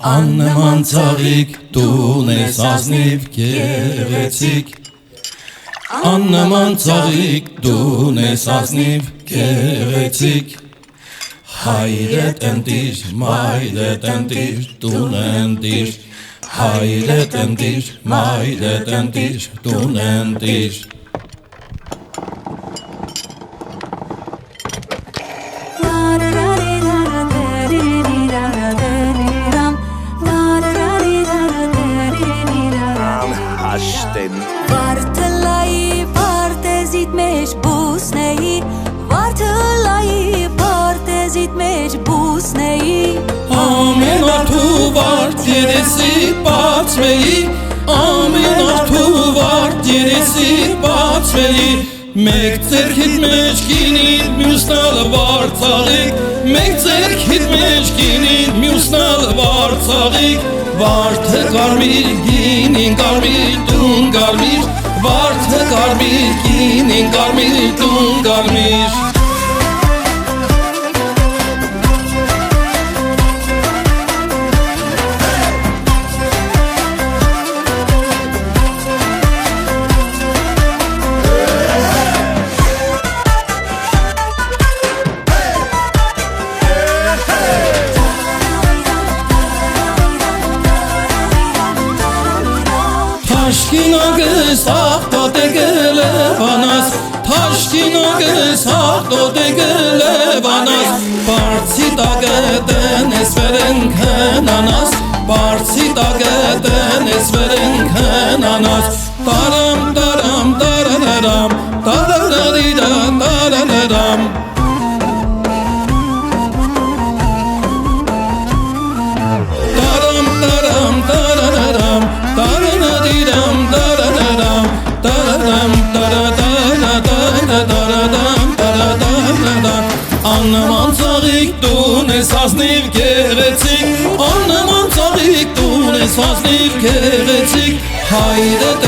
Աննման ծաղիկ տուն ես ազնիվ գեղեցիկ Աննման ծաղիկ տուն ես ազնիվ գեղեցիկ Հայրդ ընտիր, մայրդ ընտիր, տուն ընտիր Հայրդ ընտիր, մայրդ ընտիր, տուն ընտիր Վարդլայի վարտեզիտ մեջ բուսնեի Վարդլայի վարտեզիտ մեջ բուսնեի Ամեն արդու վարդ երեսիդ բացվեի Ամեն արդու վարդ երեսիդ բացվեի Մեկ ձերքիդ մեջ կինիդ մյուսնալը վարդցաղիկ Մեկ ձերքիդ մեջ կինիդ մյուսնալը վարդցաղիկ Վարդը կարմիր, գինին կարմիր, տուն կարմիր Վարդը կարմիր, գինին կարմիր, տուն կարմիր Թաշկինոգս աղտոտ է գլևանաս Թաշկինոգս աղտոտ է գլևանաս Բարձի տագետեն ես վերեն քնանաս Բարձի տագետեն ես վերեն քնանաս Տարամ, տարամ, տարարարամ Տարարարիրա, տարարարամ Տարամ, տարամ, տարարարամ Տարարարիram, tarararam, tararam, taradam, taradam Annaman ծաղիկ տուն ես ազնիվ գեղեցիկ Աննման ծաղիկ տուն ես ազնիվ գեղեցիկ Հայրդ